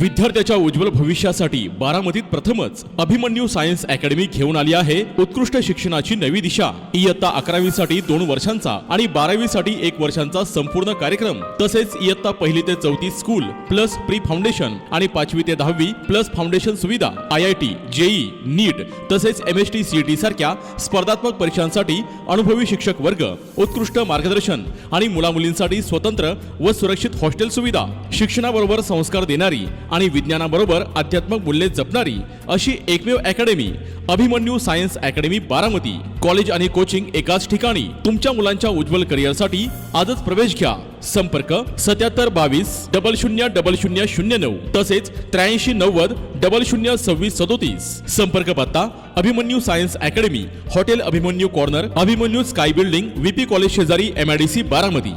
विद्यार्थ्याच्या उज्ज्वल भविष्यासाठी बारामतीत प्रथमच अभिमन्यू सायन्स अकॅडमी घेऊन आली आहे उत्कृष्ट शिक्षणाची नवी दिशा। इयत्ता 11वी साठी 2 वर्षांचा आणि 12वी साठी 1 वर्षांचा संपूर्ण कार्यक्रम, तसेच इयत्ता 1ली ते 4थी स्कूल प्लस प्री फाउंडेशन आणि 5वी ते 10वी प्लस फाउंडेशन सुविधा, IIT, JEE, नीट तसेच MST CET सारख्या स्पर्धात्मक परीक्षांसाठी अनुभवी शिक्षक वर्ग, उत्कृष्ट मार्गदर्शन आणि मुलामुलींसाठी स्वतंत्र व सुरक्षित हॉस्टेल सुविधा, शिक्षणाबरोबर संस्कार देणारी आणि विज्ञानाबरोबर आध्यात्मिक मूल्ये जपणारी अशी एकमेव academy Abhimanyu science academy Baramati. College आणि कोचिंग एकाच ठिकाणी। तुमच्या मुलांच्या उज्ज्वल करिअरसाठी आजच प्रवेश घ्या। संपर्क 7722 000009 तसेच 8390 002637। संपर्क पत्ता Abhimanyu science academy, hotel Abhimanyu corner, Abhimanyu sky building, VP college शेजारी, MIDC बारामती।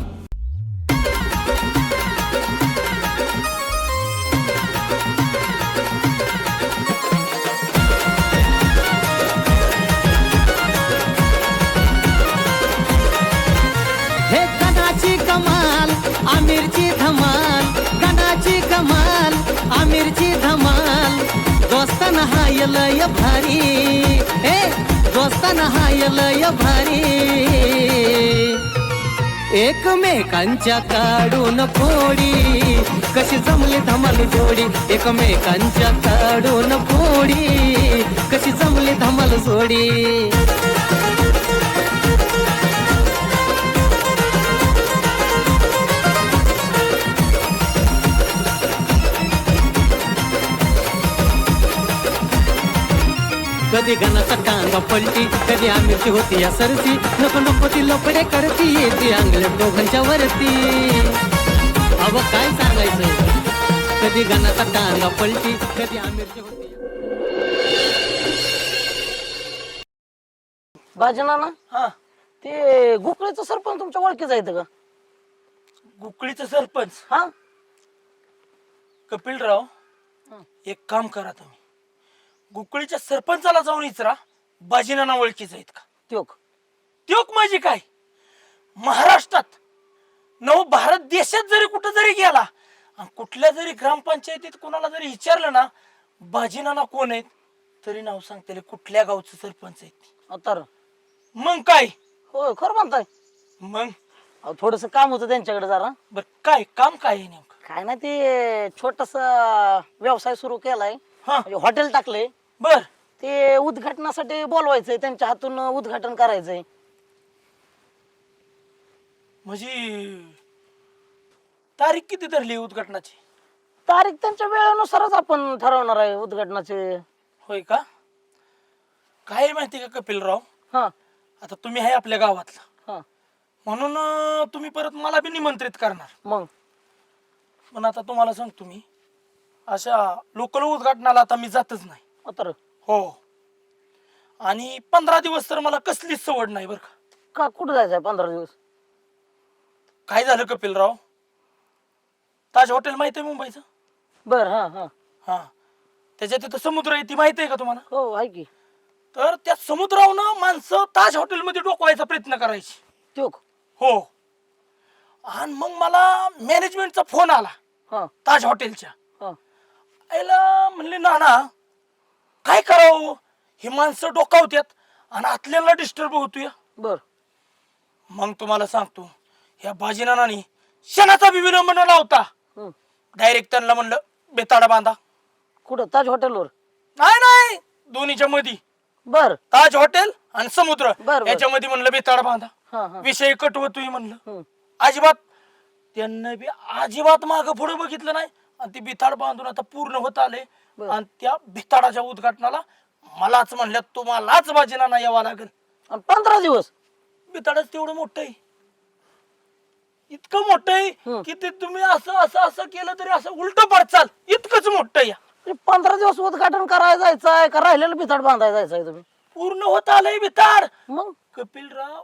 आमिरची धमाल, गणाची कमाल, आमिरची धमाल, दोस्ताना हाय लय भारी, हे दोस्ताना हाय लय भारी, एकमेकांच्या काढून फोडी, कशी जमली धमाल जोडी, एकमेकांच्या काढून फोडी, कशी जमली धमाल जोडी। कधी गणाचा टांगा पलटी, कधी आमिरची होती या सरती, नको नको ती लपडे करती, येते अंगले दोघांच्या वरती। अव काय सांगायचं, कधी गणाचा टांगा पलटी, कधी आमिरची होती। बाजना ना, हा, ते गोकुळीचं सरपंच तुमच्या ओळखीचं आहेत का? गोकुळीचं सरपंच हा, कपिलराव, एक काम करा तुम्ही, गोकुळीच्या सरपंचाला जाऊन विचारा बाजीनाना ओळखीच आहेत का। त्योक माझी काय, महाराष्ट्रात नव भारत देशात जरी कुठं जरी गेला आणि कुठल्या जरी ग्रामपंचायतीत कोणाला जरी विचारलं ना बाजीनाना कोण आहेत, तरी नाव सांगते कुठल्या गावचं सरपंच आहेत। तर मग काय, हो खरं म्हणताय। मग थोडस काम होतं त्यांच्याकडे जरा। बर काय काम काय आहे नेमकं? काय नाही, ते छोटस व्यवसाय सुरू केलाय, हा, म्हणजे हॉटेल टाकले। बर, ते उद्घाटनासाठी बोलवायचंय, त्यांच्या हातून उद्घाटन करायचंय। म्हणजे तारीख किती धरली उद्घाटनाची? तारीख त्यांच्या वेळेनुसारच आपण ठरवणार आहे उद्घाटनाचे। होय का? काय माहिती का कपिलराव, हा आता तुम्ही आहे आपल्या गावातला, हा, म्हणून तुम्ही परत मला बी निमंत्रित करणार। मग पण आता तुम्हाला सांगतो मी, अशा लोकल उद्घाटनाला आता मी जातच नाही। तर हो, आणि 15 दिवस तर मला कसलीच सवड नाही बर का। कुठं जायचंय 15 दिवस? काय झालं कपिलराव, ताज हॉटेल माहिती आहे मुंबईचं? बर, हा हा हा, त्याच्या तिथं समुद्र आहे, ती माहिती आहे का तुम्हाला? हो आहे की। तर त्या समुद्रावरनं माणसं ताज हॉटेलमध्ये डोकवायचा प्रयत्न करायची। त्योक हो, आणि मग मला मॅनेजमेंटचा फोन आला हा ताज हॉटेलच्या। हा आईला म्हणले नाना काय करावं, ही माणसं डोकावत्यात आणि आतल्याला डिस्टर्ब होतोय। बर, मग तुम्हाला सांगतो, ह्या बाजीनानानी क्षणाचा बी विलंब न लावता डायरेक्ट त्यांना म्हणलं बेताडा बांधा। कुठं? ताज हॉटेलवर? नाही नाही, दोन्हीच्या मध्ये, बर ताज हॉटेल आणि समुद्र बर. याच्यामध्ये म्हणलं बेताडा बांधा। हा हा विषय कट होतोय म्हणलं, हम्म. अजिबात त्यांना बी अजिबात मागं पुढे बघितलं नाही, आणि ती बिताड बांधून आता पूर्ण होत आले। बर. आणि त्या बिताडाच्या उद्घाटनाला मलाच म्हणल्यात तुम्हालाच बाजीनाना यावं लागेल। आणि 15 दिवस? बिताडच तेवढं मोठं आहे, इतकं मोठं आहे की ते तुम्ही असं असं असं केलं तरी असं उलट पडचाल, इतकंच मोठं आहे। 15 दिवस उद्घाटन करायला जायचंय का राहिलेलं बिताड बांधायला जायचंय तुम्ही? पूर्ण होत आलंय बिताड। मग कपिलराव,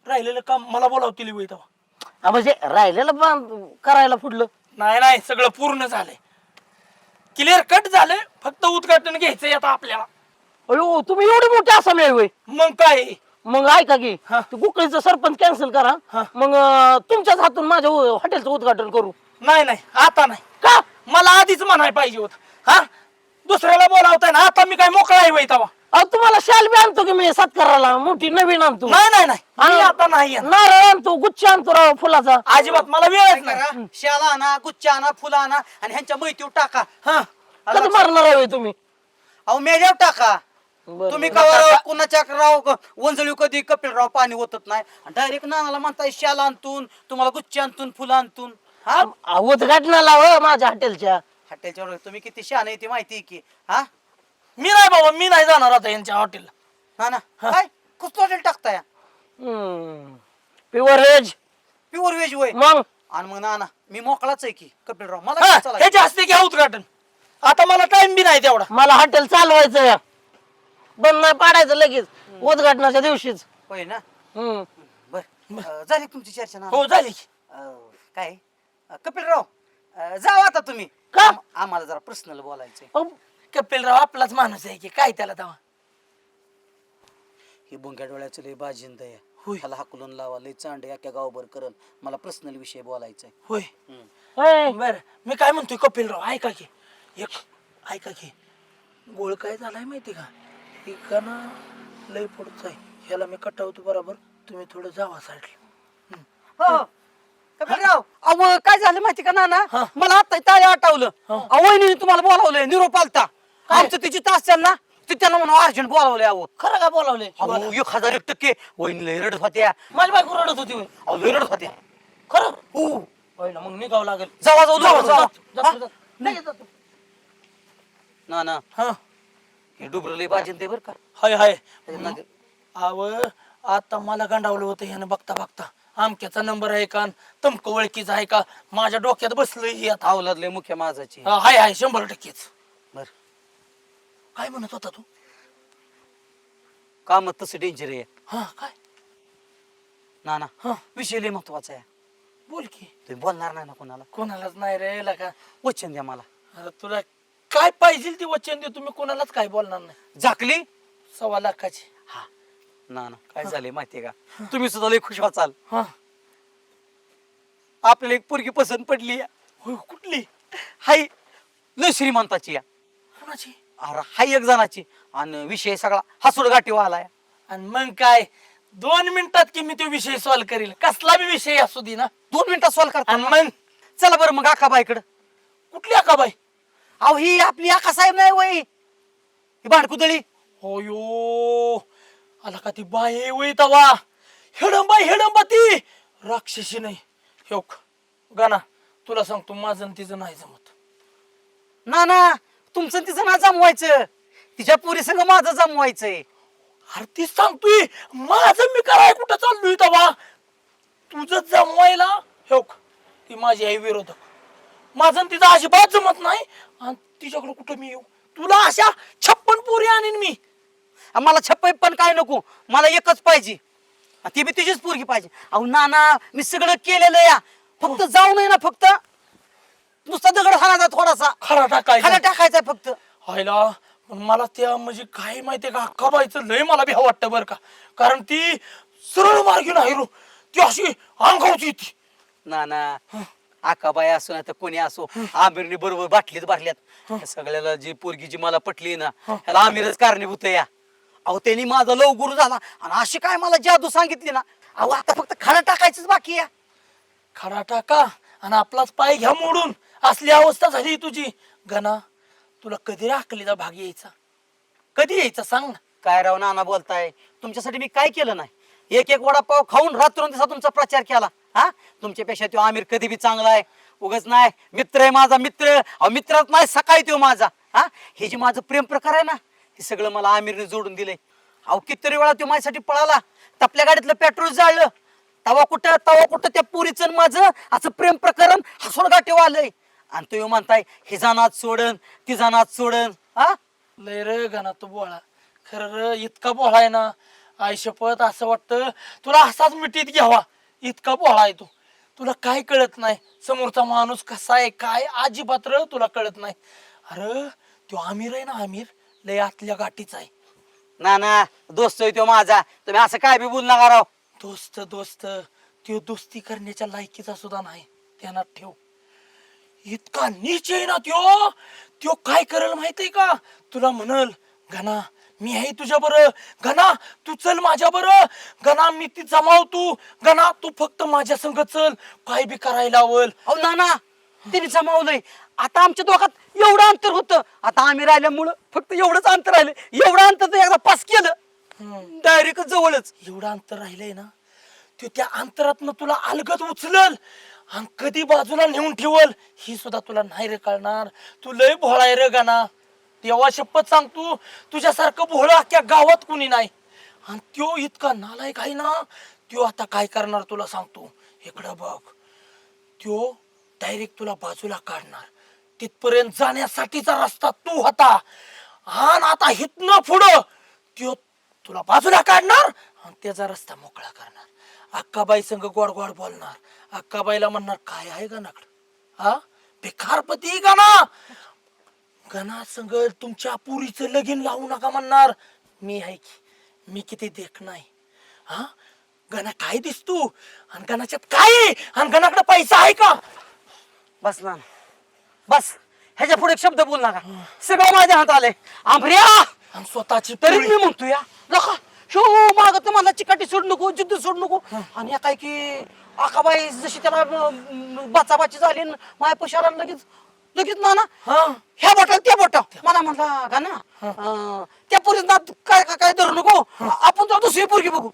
राहिलेलं काम मला बोलावतील वय तेव्हा। म्हणजे राहिलेलं करायला पुढलं? नाही नाही, सगळं पूर्ण झालंय, क्लिअर कट झालंय, फक्त उद्घाटन घ्यायचंय आता आपल्याला। अयो, तुम्ही एवढी मोठी आसामी आहे होय? मग काय, मग ऐका की हा. गोकुळीचं सरपंच कॅन्सल करा, हा. मग तुमच्याच हातून माझ्या हॉटेलचं उद्घाटन करू। नाही नाही, आता नाही। का? मला आधीच म्हणाय पाहिजे होत. हा दुसऱ्याला बोलावताय ना, आता मी काय मोकळा आहे वय तवा. अहो तुम्हाला शाल बी आणतो की मी सत्काराला मोठी नवीन आणतो. नाही नाही नाही, मी आता नाही येणार. नारळ आणतो, गुच्छ आणतो राव फुलाचा. अजिबात मला वेळच नाही. शाला आणा, गुच्छ आणा, फुलं आणा आणि ह्यांच्या मैत्रीवर टाका. हा कधी मारणार आहे तुम्ही? अहो मेल्यावर टाका. बरं, तुम्ही बरं. कवा कुणाच्या राव वंजळी कधी कपिलराव पाणी ओतत नाही डायरेक्ट नानाला म्हणताय शाला आणतून, तुम्हाला गुच्छ आणतून, फुलं आणतून. हा उद्घाटनाला हो माझ्या हॉटेलच्या. हॉटेलच्या तुम्ही किती शहाणे आहे ते माहिती आहे की. हा मी नाही बाबा, मी नाही जाणार आता यांच्या हॉटेलला. नाना काय कुठं हॉटेल टाकताय? Pure veg. प्युअर व्हेज वय. मग आणि मग नाना मी मोकळाच आहे की कपिलराव, मला हा, काय चालायचं? ह्याच्या हस्ते घ्या उद्घाटन. आता मला टाइम बी नाही तेवढा. मला हॉटेल चालवायचं, बंद नाही पाडायचं लगेच उद्घाटनाच्या दिवशीच. होय ना. हम्म. बर झाली तुमची चर्चा ना? हो झाली की. काय कपिलराव जावा आता तुम्ही. का? आम्हाला जरा पर्सनल बोलायचंय. अहो, कपिलराव आपलाच माणूस आहे की, काय त्याला तवा. ही बुंग्या डोळ्याचं लय बाजिंद आहे. होय. ह्याला हाकलून लावा, लय चांड अख्या गावभर करल. मला पर्सनल विषय बोलायचा आहे. होय होय. बर, मी काय म्हणतोय कपिलराव, ऐका की एक, ऐका की गोळ काय झालाय माहिती का, एकाना लय पडतोय. ह्याला मी कटावतो बरोबर, तुम्ही थोडं जावा साईडला. हो कपिलराव, अहो काय झालं माहिती का नाना, हा. मला आता ताळे आठवलं. हा. वहिनी तुम्हाला बोलावलंय निरोप आलता. आमचं तिची तास ना, ते त्यांना म्हणून अर्जंट बोलावलंय. अहो खरं का बोलावले? 1001% वहिनी लय रडत होत्या. माझी बायको रडत होती होय. अहो लय रडत होत्या. खरं हो होय ना, मग निघावं लागेल. जावा जाऊ जावा. नाही येत आता. नाना हा हे डुबरं लय बाजिंद आहे बरं का. हाय हाय. त्यांना ते- अव आता मला गंडावलं होतं ह्यानं बघता बघता. आमक्याचा नंबर आहे का, तमक ओळखीचा आहे का, माझ्या डोक्यात बसलंय हे आता. अवलाद लय मुख्य माझाची. हाय हाय 100%. बर काय म्हणत होता तू? काम तसं डेंजर आहे हा काय नाना. हा विषय लय महत्वाचा आहे. बोल की. तुम्ही बोलणार नाही ना कोणाला? कोणालाच नाही रे का. वचन द्या मला. अरे तुला काय पाहिजे ती वचन दे, तुम्ही कोणालाच काय बोलणार नाही. झाकली 1.25 लाखाची. हा नाना काय झालंय माहितीये का, तुम्ही सुद्धा लय खुश व्हाचाल. हा आपल्याला एक पोरगी पसंत पडली. होय, कुठली? हाय लय श्रीमंताची या. कोणाची? अरे हाय एक जणाची. आणि विषय सगळा हसूड गाठी आलाय. आणि मग काय 2 मिनिटात की मी तो विषय सॉल्व्ह करील, कसला बी विषय असू दे ना. 2 मिनिटात सॉल्व करता. आणि मग चला बरं मग आकाबाईकडं. कुठली आका बाई? अहो ही आपली आका साहेब नाही वय, ही भांडकुदळी. होयो आला का ती बाई वय तवा. हेडंबा ती राक्षसी नाही. हो गाना, तुला सांगतो माझं आणि तिचं नाही जमत. ना ना तुमचं आणि तिचं ना जमवायचं, तिच्या पोरी संग माझं जमवायचंय. अरे तीच सांगतोय, माझं मी कराय कुठं चाललोय तवा. तुझं जमवायला हो ती माझी आई विरोधक. माझं आणि तिचं अजिबात जमत नाही. आणि तिच्याकडे कुठं मी येऊ? तुला अशा 56 पोरी आणीन मी. मला छप्पई पण काय नको, मला एकच पाहिजे. ती बी तुझीच पोरगी पाहिजे. अहो नाना मी सगळं केलेलं या, फक्त जाऊ नये ना. फक्त नुसता दगड हाणायचा थोडासा, खरा टाकायचा. खाली टाकायचा फक्त. हायला पण मला त्या म्हणजे काय माहितीये का, अक्काबाईचं लय मला भ्या वाटतं बरं का. कारण ती सरळ मार्गी नाही रो, ती अशी अंगावची ती. नाना आकाबाई असो नाही तर कोणी असो, आमिरने बरोबर बाटलीत भरल्यात. या सगळ्याला जी पोरगी जी मला पटली ना, त्याला आमिरच कारणीभूत आहे या. अहो त्यांनी माझा लव गुरु झाला आणि अशी काय मला जादू सांगितली ना. अहो आता फक्त खरं टाकायचंच बाकी या. खरा टाका आणि आपलाच पाय घ्या मोडून. असली अवस्था झाली तुझी. गणा तुला कधी राखलीचा भाग यायचा, कधी यायचा सांग ना. काय राव नाना बोलताय, तुमच्यासाठी मी काय केलं नाही. एक एक वडापाव खाऊन रात्रंदिवसा तुमचा प्रचार केला. हा तुमच्यापेक्षा तो आमिर कधी बी चांगला आहे. उगाच नाही, मित्र आहे माझा मित्र. अहो मित्रात नाही सकाळी तो माझा. हा हे जे माझं प्रेम प्रकार आहे ना, हे सगळं मला आमिरने जोडून दिलंय. अहो कितीतरी वेळा तो माझ्यासाठी पळाला. आपल्या गाडीतलं पेट्रोल जाळलं. तवा कुठं त्या पुरीचं आणि माझं असं प्रेम प्रकरण हसून गाठीव आलंय. आणि तो म्हणताय हे जाणार सोडन ती जाणार सोडन. हा लय रे गणा तू बोळा. खरं र इतका बोळा आहे ना, आई शपथ असं वाटतं तुला असाच मिठीत घ्यावा. इतका बोळा आहे तू. तुला काय कळत नाही समोरचा माणूस कसा आहे काय, अजिबात र तुला कळत नाही. अरे तो आमिर आहे ना, आमिर लय आतल्या गाठीचा आहे. नाना दोस्त आहे तो माझा, तुम्ही असं काय बी बोल नका राव. दोस्त तो दोस्ती करण्याच्या लायकीचा सुद्धा नाही, ध्यानात ठेव. इतका नीच आहे ना त्यो. त्यो काय करेल माहितीये का? तुला म्हणल घना मी आहे तुझ्या बरं, घना तू चल माझ्या बरं, घना मी ती जमावतो, घना तू फक्त माझ्या संग चल, काय बी करायला लावल. अहो नाना तिने जमावलंय. आता आमच्या दोघात एवढं अंतर होतं, आता आम्ही राहिल्यामुळं फक्त एवढंच अंतर राहिलं. एवढं अंतर तर एकदा पास केलं डायरेक्ट जवळच. एवढं अंतर राहिलंय ना, तो त्या अंतरातनं तुला अलगद उचलल आणि कधी बाजूला नेऊन ठेवल ही सुद्धा तुला नाही रे कळणार. तू लय भोळा आहे रे गाना. तेव्हा शपथ सांगतो तुझ्यासारखं भोळं अख्ख्या गावात कुणी नाही. आणि त्यो इतका नालायक आहे ना, त्यो आता काय करणार तुला सांगतो. इकडं बघ, त्यो डायरेक्ट तुला बाजूला काढणार. तिथपर्यंत जाण्यासाठीचा रस्ता तू होता आणि आता हितनं पुढं त्यो तुला बाजूला काढणार आणि त्याचा रस्ता मोकळा करणार. अक्काबाई संग गोड गोड बोलणार. अक्काबाईला म्हणणार काय आहे गणाकडं, हा भिकारपती गणा, गणा संग तुमच्या पुरीचं लगीन लावू नका म्हणणार. मी आहे की, मी किती देख नाही. हा गणा काय दिसतो आणि गणाच्यात काय आहे आणि गणाकडे पैसा आहे का? बस ना बस, ह्याच्या पुढे एक शब्द बोल नका. सगळं माझ्या हात आलंय आंबऱ्या. आणि स्वतःची तरी पोळी. मी म्हणतो या लका शो माग तुम्हाला चिकाटी सोड नको, जिद्द सोड नको. आणि या काय की आकाबाई जशी त्याला बाचाबाची झाली न माया पशाला लगेच लगेच ना हा ह्या बोटा त्या बोटा मला म्हणला का ना त्या पोरीस ना काय काय काय धरू नको, आपण तर दुसरी पोरगी बघू.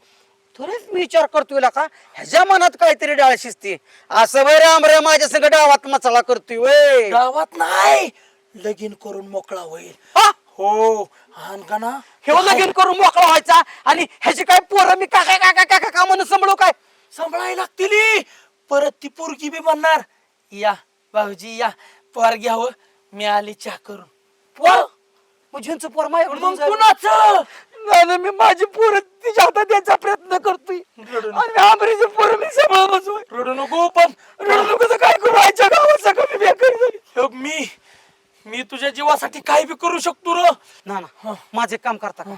तरीच मी विचार करतोय का ह्याच्या मनात काहीतरी डाळ शिजते. असं बरे आंबऱ्या माझ्या संग डावात मसाला करतोय वय. गावात नाही, लगीन करून मोकळा होईल. हा? हो आणि गणा हे लगीन करून मोकळा व्हायचा आणि ह्याची काय पोरं मी काय काय काय काय काय काय म्हणून सांभाळू काय. सांभाळायला लागतील. परत ती पोरगी बी म्हणणार या भाऊजी या पोर घ्यावं, मी आली चहा करून. पोर मग ह्यांचं पोर माझ्याकडे मग जायचं. कुणाचं? नाही नाही, मी माझी पोरं तिच्या हातात द्यायचा प्रयत्न करतोय आणि आंबरीची पोरं मी सांभाळून बसलोय. रडू नको पण रडू नको तर काय करू, व्हायच्या गावात सगळं मी बेकारी झाली. हे बघ, मी तुझ्या जीवासाठी काय बी करू शकतो र. ना ना माझं एक काम करता का,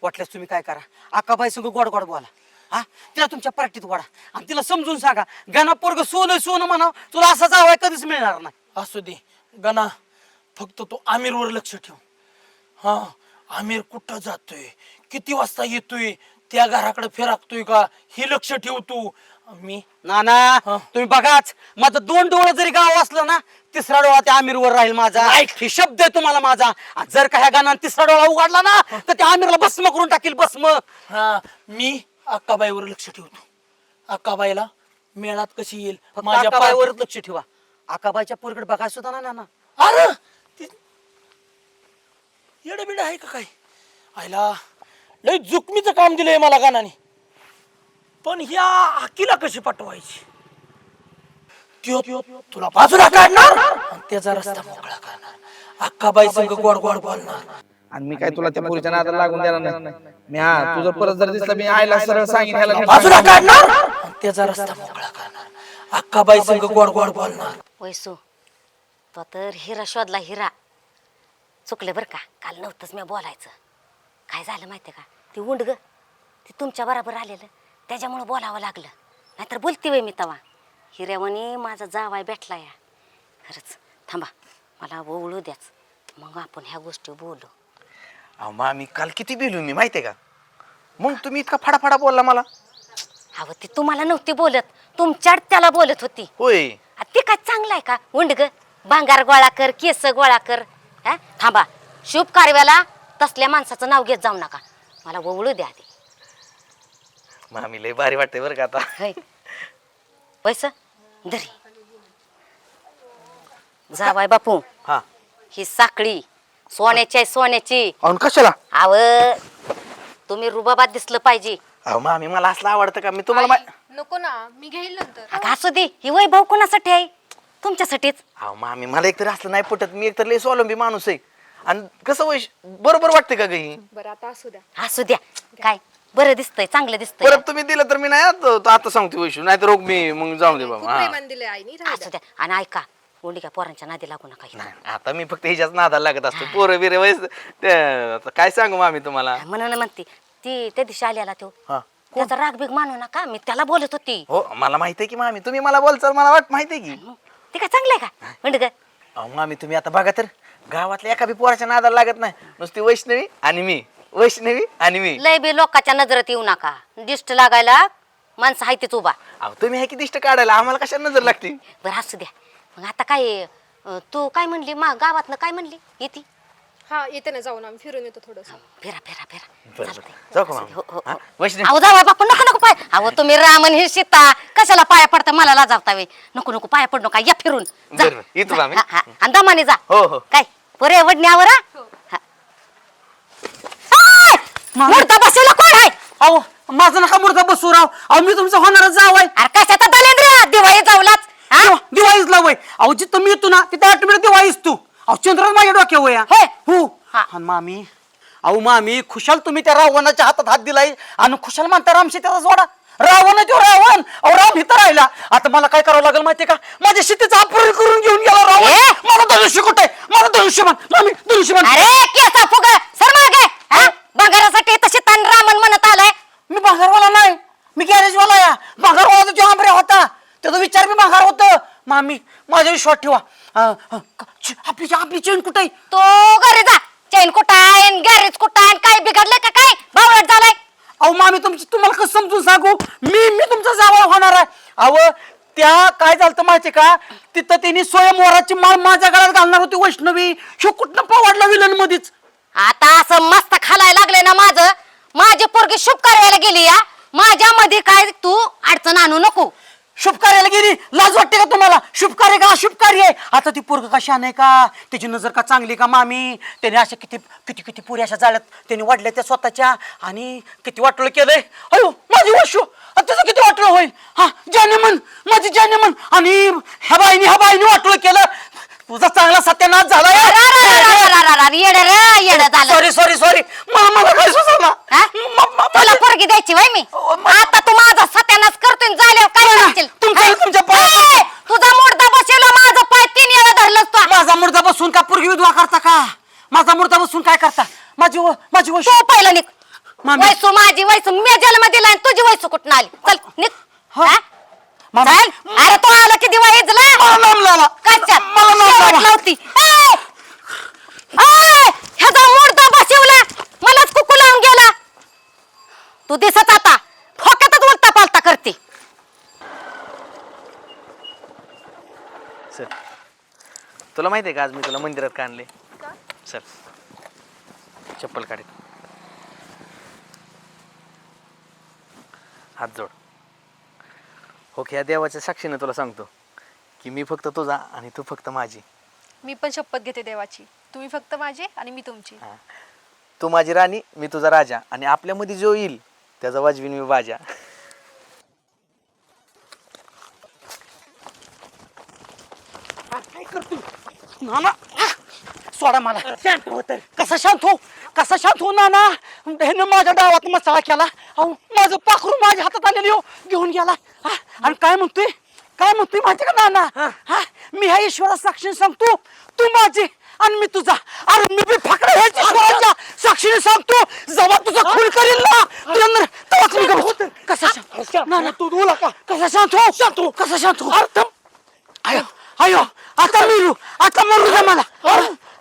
वाटल्यास तुम्ही काय करा, अक्काबाई संग गोड गोड बोला. हा तिला तुमच्या पार्टीत वाढा आणि तिला समजून सांगा गाणं पोरग सोनं सोनं म्हणा, तुला असा जावाय कधीच मिळणार नाही. असू दे गणा, फक्त तू आमिरवर लक्ष ठेव. हा आमिर कुठं जातोय, किती वाजता येतोय, त्या घराकडे फिरकतोय का हे लक्ष ठेव तू. मी ना ना तुम्ही बघाच, माझं 2 डोळं जरी गाव असलं ना, तिसरा डोळा त्या आमिरवर राहील माझा. ही शब्द आहे तुम्हाला माझा. आणि जर का ह्या गाण्यात तिसरा डोळा उघडला ना तर त्या आमिरला भस्म करून टाकील भस्म. हा मी अक्काबाईवर लक्ष ठेवतो. अक्काबाईला मेळात कशी येईल फक्त माझ्या अक्काबाईवर लक्ष ठेवा. अक्काबाईच्या पोरकडे बघायला सुद्धा ना ना. अरे येड बिड आहे का काय? आयला लय जुकमीचं काम दिलंय मला गानाने. पण ह्या आकीला कशी पटवायची? त्यो तुला बाजूला काढणार आणि त्याचा रस्ता मोकळा करणार. अक्काबाई संग गोड गोड बोलणार. आणि मी काय तुला त्या पोरीच्या नादाला लागून देणार नाही. मी हा तुझं परत जर दिसला मी आईला सरळ सांगेन ह्याला बाजूला काढणार आणि त्याचा रस्ता मोकळा करणार. अक्काबाई संग गोड गोड बोलणार. वैसू तो तर हिरा शोधला हिरा. चुकले बरं का, काल नव्हतंच मी बोलायचं. काय झालं माहिती का, ती उंडग ती तुमच्या बरोबर आलेलं त्याच्यामुळं बोलावं लागलं, नाहीतर बोलती वय मी तवा. हिऱ्यावानी माझा जावाय भेटला या. खरंच थांबा, मला ओळू द्याच, मग आपण ह्या गोष्टी बोलू. अहो मामी काल किती बिलू मी माहितीये का, मग तुम्ही इतका फाडाफाडा बोलला मला. अहो ती तुम्हाला नव्हती बोलत, तुमच्यात त्याला बोलत होती. होय आ, ते काय चांगलं आहे का उंडग, भांगार गोळा कर, केस गोळा कर. हा थांबा, शुभ कार्याला तसल्या माणसाचं नाव घेत जाऊ नका, मला ओवळू द्या आधी. मामी लय भारी वाटते बरं का आता. पैसा धरी जावाय बापू. हा ही साखळी सोन्याची आहे, सोन्याची. अहो कशाला? आव तुम्ही रुबाबात दिसलं पाहिजे. अहो मामी मला असलं आवडतं का, मी तुम्हाला नको ना, मी घेईल नंतर. अगं असू दे, ही वैभव कोणासाठी आहे? तुमच्यासाठीच. अहो मामी मला एकतर असलं नाही पटत, मी एकतर लय स्वावलंबी माणूस आहे. आणि कसं वैश बरोबर वाटते का गही? बरं आता असू द्या. असू द्या, काय बरं दिसतंय, चांगलं दिसतंय. परत तुम्ही दिलं तर मी नाही आता सांगते वैशू, नाही तर मी मग जाऊ दे खूप बाबा. प्रेमान दिले आईनी, राहू असू द्या. द्या. आणि ऐका, कोंडी का पोरांच्या नादी लागू नका इथं. नाही, आता मी फक्त हिच्याच नादाला लागत असतो. पोरं बिरे वयस आता काय सांगू मामी तुम्हाला. म्हणून म्हणते ती त्या दिवशी आलेला तो, हा त्याचा राग बिग मानू नका, मी त्याला बोलत होती. हो मला माहिती आहे की मामी, तुम्ही मला बोलचाल मला माहिती आहे की. ते काय चांगलंय का उंडग? अहो मामी तुम्ही आता बघा तर गावातल्या एका बी पोराच्या नादाला लागत नाही, नुसती वैष्णवी आणि मी, वैष्णवी आणि मी. लय बी लोकांच्या नजरेत येऊ नका, दिष्ट लागायला माणसं आहे तीच उभा. अहो तुम्ही हे किती दिष्ट काढायला, आम्हाला कशा नजर लागते? बरं असू द्या. मग आता काय तू काय म्हणली गावातनं काय म्हणली येती? हा येते ना, जाऊन आम्ही फिरून येतो थोडस. फिरा फिरा फिरा. बरं, चालतंय. जाऊ का असू मामी? दे. हो, हो, हा? हो. वैष्णवी अहो जावा बापू, नको नको पाय. अहो तुम्ही रामन ही सीता कशाला पाया पडता, मला लाजावता वे. नको नको पाया पड नका, या फिरून जा. बरं, येतो जा. आम्ही. हा, हा. आणि दमाने जा. हो, हो. काय पुरे वडण्यावर हा? आय! मुर्दा बसवला कोण आहे? अहो माझा नका मुर्दा बसू राव. अहो मी तुमचा होणारच जाव आहे. अरे कशाचा दलेंद्र दिवाळी जाऊलाच हा? दिवाळीच लावय. अहो जिथं मी येतो ना तिथं ऑटोमॅटिक दिवाळीच तू. अहो चंद्र माझ्या डोक्यावर या. होय. हो. हा. आणि मामी, अहो मामी खुशाल तुम्ही त्या रावणाच्या हातात हात दिलाय आणि खुशाल म्हणता राम सीतेचा जोडा. रावण तो रावण. अहो राम इथं राहिला. आता मला काय करावं लागेल माहितीये का? माझ्या शेतीचं अपहरण करून घेऊन गेला रावण. ए? मला धनुष्य कुठे? मला धनुष्यबाण. मामी धनुष्यबाण. अरे केसा फुग सर मागे हा? बंगारासाठी तशी तान रामन म्हणत आलाय. मी भांगारवाला नाही, मी गॅरेजवाला या. भांगारवाला तो आंबऱ्या होता, त्याचा विचार मी भांगार होत. मामी माझ्या विश्वास ठेवा. आपली चेन कुठे? तो घरी जा. चैन कुठं आहे गॅरेज कुठं आहे, काय बिघडलंय का काय बावळट झालाय? अहो मामी तुम्हाला कसं समजून सांगू? मी तुमचा जावळ होणार आहे. अहो त्या काय झालं माहिती का, तिथं त्यांनी स्वयंवराची माळ माझ्या गळ्यात घालणार होती वैष्णवी. शो कुठनं पवाडला विलन मध्येच. आता असं मस्त खालायला लागले ना माझं. माझी पोरगी शुभ कार्याला गेली या, माझ्या मध्ये काय तू अडचण आणू नको. शुभ कार्याला गेली, लाज वाटते का तुम्हाला? शुभ कार्य का अशुभ कार्य आहे? आता ती पोरग कशा नाही का, त्याची नजर का चांगली का मामी? त्याने अशा किती किती किती पुरी अशा जाळ्यात त्यांनी वाढल्या त्या स्वतःच्या, आणि किती वाटलं केलंय. अयो माझी वशू, त्याचं किती वाटलं होईल. हा जानेमन, माझी जानेमन. आणि ह्या बाईने वाटलं केलं. तुझा चांगला सत्यानाश झाला. सॉरी मला काय सुचलं. तुला पोरगी द्यायची वय मी? आता तू माझा सत्यानाश करतोय, झाल्यावर काय करशील? तुमच्या पायात- ए, तुझा मुर्दा बसेला, माझं पाय तीन याला धरलंस तू. माझा मुर्दा बसून का पोरगी विधवा करता का? माझा मुर्दा बसून काय करता? माझी वशू. तू पहिलं निघ. मामी. वैसू माझी वैसू मी जन्म दिला आणि तुझी वैसू कुठून आली? चल निघ. हा? मामा. चल. अरे तो आला की दिवा हेजला. मला नाम लावा. कशात? मला नाम शेवट लावा. लावती. ए! ए! ह्याचा मुर्दा बसवला, मलाच कुकू लावून गेला. तू दिसत आता खोक्यातच उलटा पालता करते. सर तुला माहिती आहे का, आज मी तुला मंदिरात का आणले? सर चप्पल काढ, हात जोड. हो की या देवाच्या साक्षीने तुला सांगतो की मी फक्त तुझा आणि तू फक्त माझी. मी पण शपथ घेते देवाची, तुम्ही फक्त माझे आणि मी तुमची. तू माझी राणी, मी तुझा राजा, आणि आपल्यामध्ये जो येईल त्याचा वाजवीन मी बाजा. काय करतो नाना? सोडा मला. शांत हो तर. कसा शांत हो नाना? ह्यानं माझ्या डावात मसाला केला. अहो माझं पाखरू माझ्या हातात आलेली हो घेऊन गेला. आणि काय म्हणतोय माहिती का नाना? हा मी ह्या ईश्वरा साक्षीने सांगतो, तू माझी आणि मी तुझा. अरे मी बी फाकडा ह्याच ईश्वराच्या साक्षीने सांगतो, जेव्हा तुझा खून करील ना तेव्हाच मी गप्प. कसा शांत नाना? तू बोला का? कसा शांत हो? कसा शांत हो? अयो आता मरू द्या मला.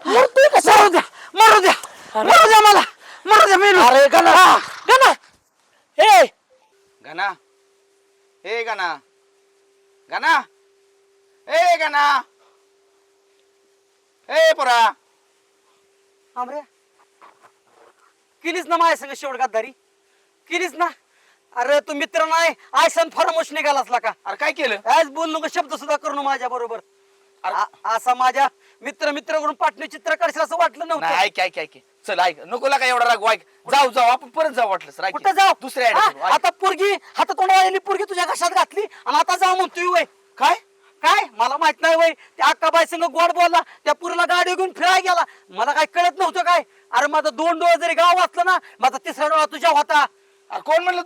मरू द्या मला मेरू. अरे गणा. गणा ए गणा, ए गणा, गणा, ए गणा, ए पोरा. आमरे केलीस ना माझ्या संग शेवट गद्दारी केलीस ना. अरे तू मित्र नाही, आयसन फरमोश निघालास का? अरे काय केलं? आज बोल नको शब्द सुद्धा करू माझ्या बरोबर. असा माझ्या मित्र करून पाटणी चित्र काढशील असं वाटलं नव्हतं. नाही ऐक ऐक ऐक, चल ऐक, नको लागा एवढा राग. ऐक, जाऊ आपण परत जाऊ वाटलं. कुठं जाऊ? दुसऱ्या हा? ऍड. आता पोरगी हातात तोंडावर आलेली पोरगी तुझ्या घशात घातली आणि आता जाऊ म्हणतोय वय. काय मला माहित नाही वय. त्या अक्काबाई संग गोड बोलला, त्या पुरीला गाडी घेऊन फिरायला गेला. मला काय कळत नव्हतं काय. अरे माझं 2 डोळे जरी गाव वाचलं ना, माझा 3रा डोळा तुझ्या होता. कोण म्हणलं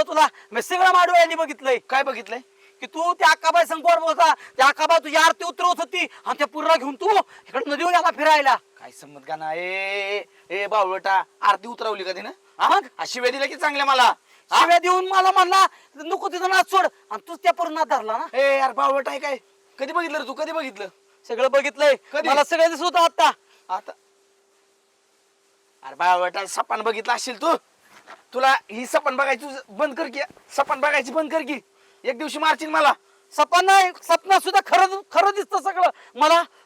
तुला? मी सगळं माडोळ्यांनी बघितलंय. काय बघितलंय? की तू त्या अक्काबाई संग गोड बोलता, त्या अक्काबाई तुझी आरती उतरवत होती आणि त्या पुरीला घेऊन तू इकडे नदीवर गेला फिरायला. काय संमत गाणं? ए बावळटा, आरती उतरवली का तिनं? मग शिव्या दिल्या की चांगल्या मला? शिव्या देऊन मला म्हणला नको तिथं नाच सोड, आणि तूच त्या पुरीला धरला ना. ए यार बावळटा आहे काय? कधी बघितलं रे तू, कधी बघितलं? सगळं बघितलंय कधी? मला सगळं दिसत होतं आता. आता अरे बाळवटा सपान बघितलं असेल तू. तुला ही सपान बघायची बंद कर की, सपान बघायची बंद कर की. एक दिवशी मारशील मला. सपन नाही, स्वप्नात सुद्धा खरं खरं दिसतं सगळं.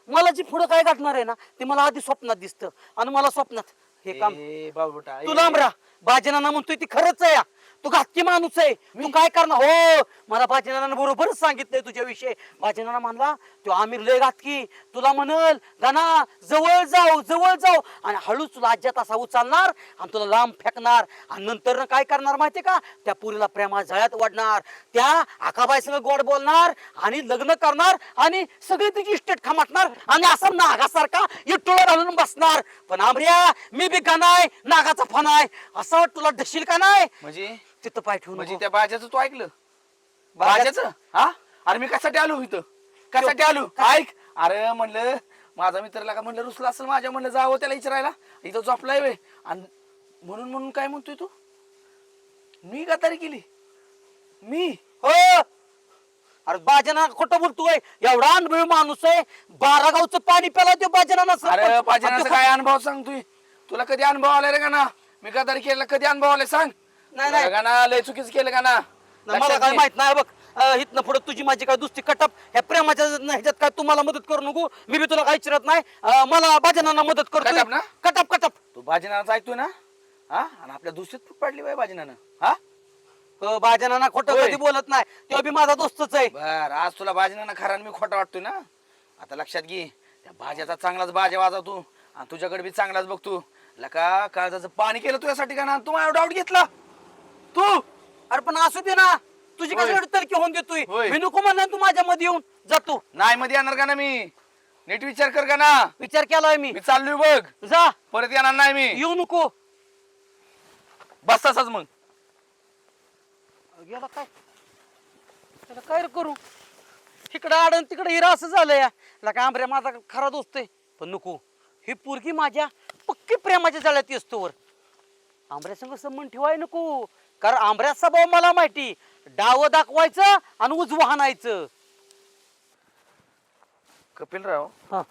मला जी पुढं काय घडणार आहे ना ते मला आधी स्वप्नात दिसतं, आणि मला स्वप्नात हे काम. ए बाळवटा, तू लांब राहा. बाजीनाना म्हणतोय ती खरंच आहे. तू घातकी माणूस आहे. तू काय करणार? हो, मला बाजीनाना बरोबरच सांगितलंय तुझ्याविषयी. बाजीनाना म्हणला तो आमिर लय घातकी, तुला म्हणल गाना जवळ जाऊ जवळ जाऊ, आणि हळूच तुला आज्यात असा उचलणार आणि तुला लांब फेकणार, आणि नंतर काय करणार माहितीये का? त्या पुरीला प्रेमात झळ्यात वाढणार, त्या आकाबाई संग गोड बोलणार आणि लग्न करणार, आणि सगळी तुझी इस्टेट खमाटणार, आणि असं नागासारखा इटोळा घालून बसणार. पण आमऱ्या मी बी गाणाय नागाचा फनाय, असं तुला ढशील का नाही? म्हणजे तिथं पाय ठेवून म्हणजे त्या बाजाचं तू ऐकलं? बाजाचं? हा, अरे मी कशासाठी आलो इथं? कशासाठी आलो? ऐक, अरे म्हणलं माझा मित्राला का म्हणलं रुसला असेल माझ्या, म्हणलं जावं त्याला विचारायला, इथं झोपलाय वे, आणि म्हणून काय म्हणतोय तू? मी गद्दारी केली? मी? हो. अरे बाजना खोटं बोलतोय, एवढा अनुभवी माणूस आहे. 12 गावचं पाणी प्याला तो बाजना. अरे बाजनाचा काय अनुभव सांगतोय? तुला कधी अनुभव आलाय रे गाना? मी गद्दारी केला कधी अनुभव आलाय सांग? नाही. गाना लय चुकीच केलं गाना. मला काय माहित नाही बघ. इथनं पुढे तुझी माझी काय दुसरी कटप ह्या प्रेमाच्या ह्याच्यात काय तुम्हाला मदत करू नको. मी बी तुला काही विचारत नाही. मला बाजनांना मदत करतो. कटप ना? कटप. तू बाजनाचा ऐकतोय ना? हा, आणि आपल्या दुसरीच फूट पडली बाय बाजनानं. हा बाजनांना खोटं होय. कधी बोलत नाही, तो बी माझा दोस्तच आहे. बर, आज तुला बाजनानं खरा आणि मी खोटा वाटतोय ना? आता लक्षात घे, त्या भाज्याचा चांगलाच बाजा वाजवतो, आणि तुझ्याकडे बी चांगलाच बघतो. लका काळजाचं पाणी केलं तुझ्यासाठी का ना? तू माझ्या डाऊट घेतला तू? अरे पण असू दे ना, तुझी होय. कसं तलकी होऊन देतोय. होय. मी नको म्हणणार तू माझ्या मध्ये येऊन जातो. नाही मध्ये येणार का ना? मी नीट विचार कर का ना? विचार केलाय मी. मी चाललोय बघ, जा, परत येणार नाही मी. येऊ नको. बस तसाच मग. गेला काय? त्याला काय रे करू? तिकडं आडन तिकडे हिरा असं झालं या. काय आंबऱ्या माझा खरा दोस्त आहे, पण नको. ही पोरगी माझ्या पक्की प्रेमाच्या जाळ्यात असतो वर. आंबऱ्या संग संबंध ठेवाय नको, कारण आंबऱ्याचा स्वभाव मला माहिती. डाव दाखवायचं आणि उजवं हाणायचं. कपिलराव, हा.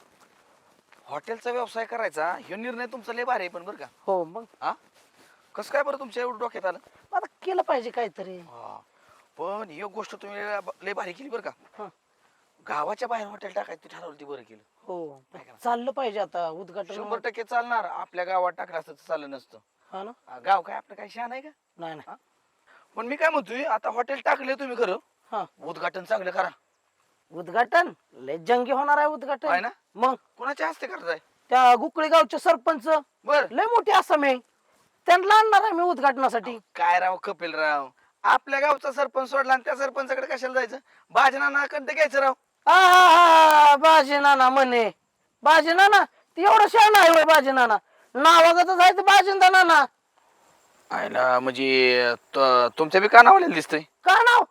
हॉटेलचा व्यवसाय करायचा हे निर्णय तुमचा लय भारी आहे, पण बरं का? हो मग हा, कसं काय बरं तुमच्या एवढं डोक्यात आलं? आता केलं पाहिजे काहीतरी. हा, पण एक गोष्ट तुम्ही लय भारी केली बरं हा. का? गावाच्या बाहेर हॉटेल टाकायचं ठरवलं, ती बरं केलं. हो, चाललं पाहिजे आता उद्घाटन. 100% चालणार. आपल्या गावात टाकलं असतं तर चाललं नसतं. हा ना. गाव काय आपलं काय शान आहे का? नाही नाही. पण मी काय म्हणतोय, आता हॉटेल टाकले तुम्ही खरं, हा, उद्घाटन चांगलं करा. उद्घाटन लय जंगी होणार आहे आहे उद्घाटन. ना? मग कोणाच्या हस्ते करताय? त्या गुकळी गावचे सरपंच बर, लय मोठे आसाम आहे, त्यांना आणणार आहे मी उद्घाटनासाठी. काय राव कपिलराव, आपल्या गावचा सरपंच सोडला आणि त्या सरपंचाकडे कशाला जायचं? बाजनाना कडे घ्यायचं राव. बाजी नाना म्हणे. बाजी नाना ती एवढं शहाणा आहे होय? बाजी नाना नावागत जायचं बाजिंदा नाना. आयला म्हणजे तुमच्या बी कानावलेलं दिसतंय. का नाव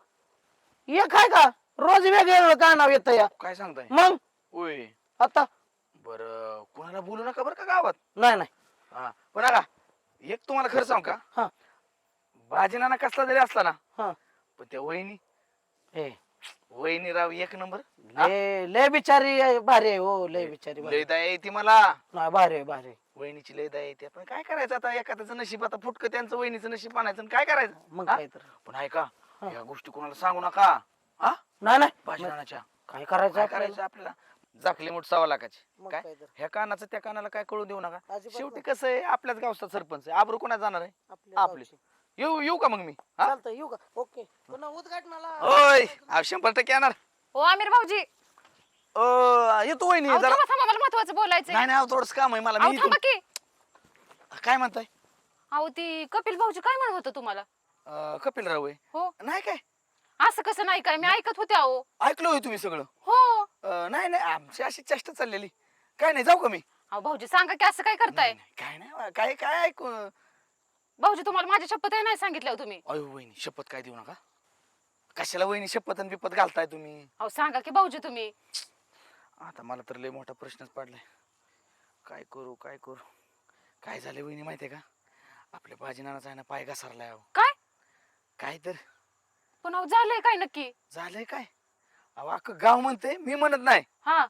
एक आहे का? रोज वेगवेगळं का नाव येतं या. काय सांगताय? मग होय. आता बर, कुणाला बोलू नका बरं का गावात. नाही. हा, पण का एक तुम्हाला खरं सांग का, हा बाजीनाना कसला जरी असला ना, हा. पण त्या वहिनी हे वहिनी राव एक नंबर. लय बिचारी आहे, भारी आहे. हो लय बिचारी भारी. लय दया येते मला. नाही भारी आहे भारी आहे. वहिनीची लय दया येते, पण काय करायचं आता? एखाद्याचं नशीब आता फुटकं, त्यांचं वहिनीचं नशीब आणायचं आणि काय करायचं? मग हा? काय तर. पण ऐका, या गोष्टी कोणाला सांगू नका. हा, नाही बाजीनानाच्या काय करायचं काय आपल्याला? करायचं आपल्याला? जाकली मोठ 1.25 लाखाची. मग काय काय तर. ह्या कानाचं त्या कानाला काय कळू देऊ नका. अजिबात शेवटी नाही. कसं आहे, आपल्याच गावचा सरपंच आहे, आबरू कोणा जाणार आहे? आपल्या आपली. गावची. येऊ का मग मी? हा? चालतंय येऊ का? ओके. पुन्हा उद्घाटनाला होय, 100% येणार. हो आमिर भाऊजी, येतो वहिनी अहो, जरा. थांबा, मला महत्वाचं बोलायचंय. नाही नाही, थोडस काम आहे मला. अहो, मी थांबा की. काय म्हणताय? अहो ती कपिल भाऊजी काय म्हणत होतं तुम्हाला? कपिलराव आहे. हो, नाही काय असं कसं नाही काय, मी ऐकत होते अहो. ऐकलं होय तुम्ही सगळं? हो. नाही नाही, आमची अशी चेष्टा चाललेली. काय नाही, जाऊ का मी? अहो भाऊजी सांगा की असं काय करताय? नाही, काय नाही, काय काय ऐकू. भाऊजी तुम्हाला माझ्या शपथ नाही सांगितलं हो तुम्ही. अयो वहिनी, शपथ काय देऊ नका. कशाला वहिनी शपथ आणि बिपत घालताय तुम्ही? अहो सांगा की भाऊजी तुम्ही. आता मला तर लय मोठा प्रश्नच पडलाय. काय करू काय करू? काय झालं वहिनी माहितीये का? आपल्या बाजीनानाचा आहे ना पाय घसरलाय. अहो काय? काय तर पण अहो झालंय काय नक्की? झालंय काय? अहो अख्खं गाव म्हणते, मी म्हणत नाही. हा